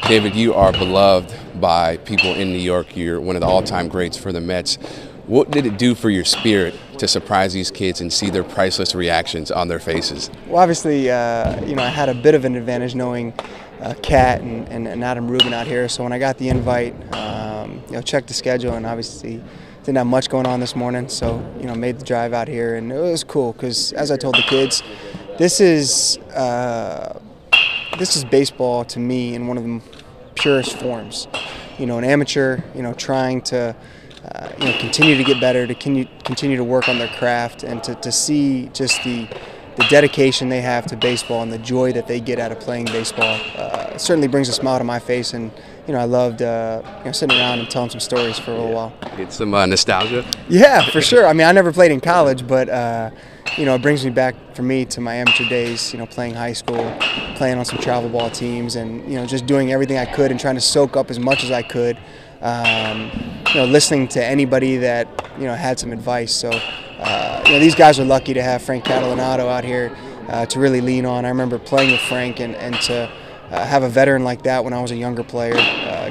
David, you are beloved by people in New York. You're one of the all-time greats for the Mets. What did it do for your spirit to surprise these kids and see their priceless reactions on their faces? Well, obviously, I had a bit of an advantage knowing Kat and Adam Rubin out here. So when I got the invite, checked the schedule, and obviously didn't have much going on this morning. So made the drive out here, and it was cool because, as I told the kids, this is baseball to me in one of the purest forms. An amateur, trying to continue to get better, to continue to work on their craft, and to see just the dedication they have to baseball and the joy that they get out of playing baseball. It certainly brings a smile to my face, and I loved sitting around and telling some stories for a little while. Get some nostalgia? Yeah, for sure. I mean, I never played in college, but it brings me back, for me, to my amateur days, playing high school, playing on some travel ball teams, and just doing everything I could and trying to soak up as much as I could. Listening to anybody that had some advice. So these guys are lucky to have Frank Catalanato out here to really lean on. I remember playing with Frank, and to have a veteran like that when I was a younger player,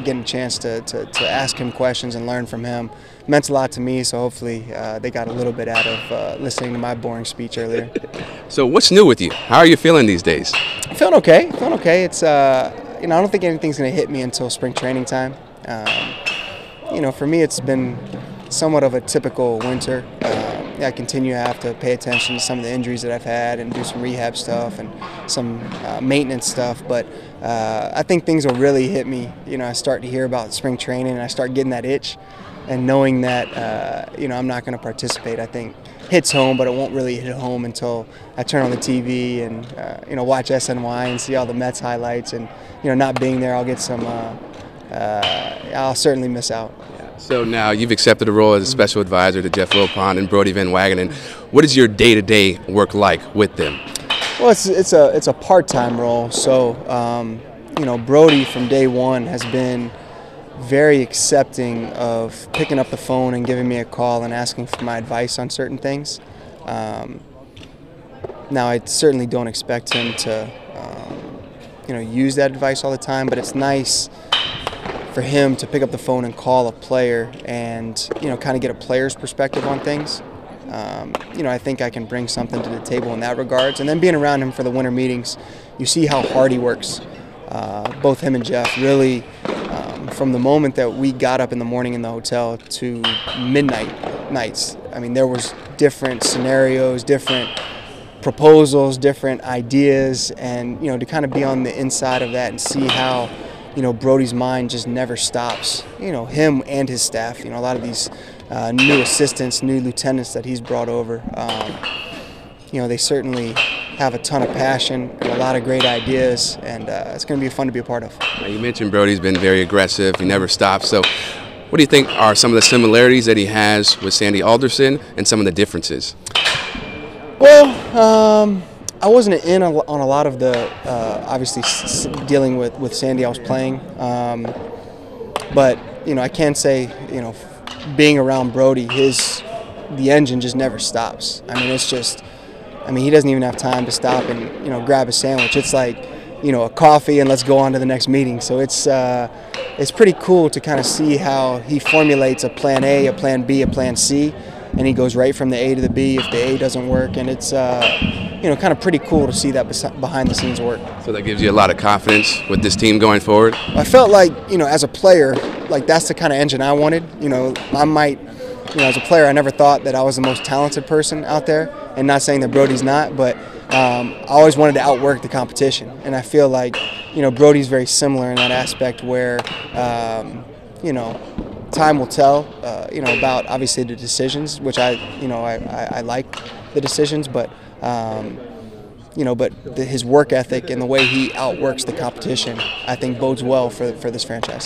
getting a chance to ask him questions and learn from him meant a lot to me. So hopefully they got a little bit out of listening to my boring speech earlier. So what's new with you? How are you feeling these days? I'm feeling okay. It's I don't think anything's going to hit me until spring training time. For me, it's been somewhat of a typical winter. I continue to have to pay attention to some of the injuries that I've had and do some rehab stuff and some maintenance stuff. But I think things will really hit me. I start to hear about spring training, and I start getting that itch, and knowing that I'm not going to participate, I think hits home, but it won't really hit home until I turn on the TV and watch SNY and see all the Mets highlights. And not being there, I'll get some. I'll certainly miss out. So now you've accepted a role as a special advisor to Jeff Wilpon and Brodie Van Wagenen. What is your day-to-day work like with them? Well, it's a part-time role. So Brodie from day one has been very accepting of picking up the phone and giving me a call and asking for my advice on certain things. Now, I certainly don't expect him to use that advice all the time, but it's nice for him to pick up the phone and call a player and kind of get a player's perspective on things. I think I can bring something to the table in that regards. And then being around him for the winter meetings, you see how hard he works. Both him and Jeff really, from the moment that we got up in the morning in the hotel to midnight nights. I mean, there was different scenarios, different proposals, different ideas, and to kind of be on the inside of that and see how Brodie's mind just never stops. Him and his staff. A lot of these new assistants, new lieutenants that he's brought over. They certainly have a ton of passion and a lot of great ideas, and it's going to be fun to be a part of. Now, you mentioned Brodie's been very aggressive. He never stops. So, what do you think are some of the similarities that he has with Sandy Alderson, and some of the differences? Well, I wasn't in on a lot of the, obviously, dealing with Sandy. I was playing, but I can say, being around Brodie, the engine just never stops. I mean, it's just, he doesn't even have time to stop and grab a sandwich. It's like, a coffee and let's go on to the next meeting. So it's pretty cool to kind of see how he formulates a plan A, a plan B, a plan C, and he goes right from the A to the B if the A doesn't work, and it's kind of pretty cool to see that behind the scenes work. So that gives you a lot of confidence with this team going forward? I felt like, as a player, like that's the kind of engine I wanted. I might, as a player, I never thought that I was the most talented person out there, and not saying that Brodie's not, but I always wanted to outwork the competition, and I feel like, Brodie's very similar in that aspect where, time will tell, about obviously the decisions, which I like the decisions, but his work ethic and the way he outworks the competition, I think bodes well for this franchise.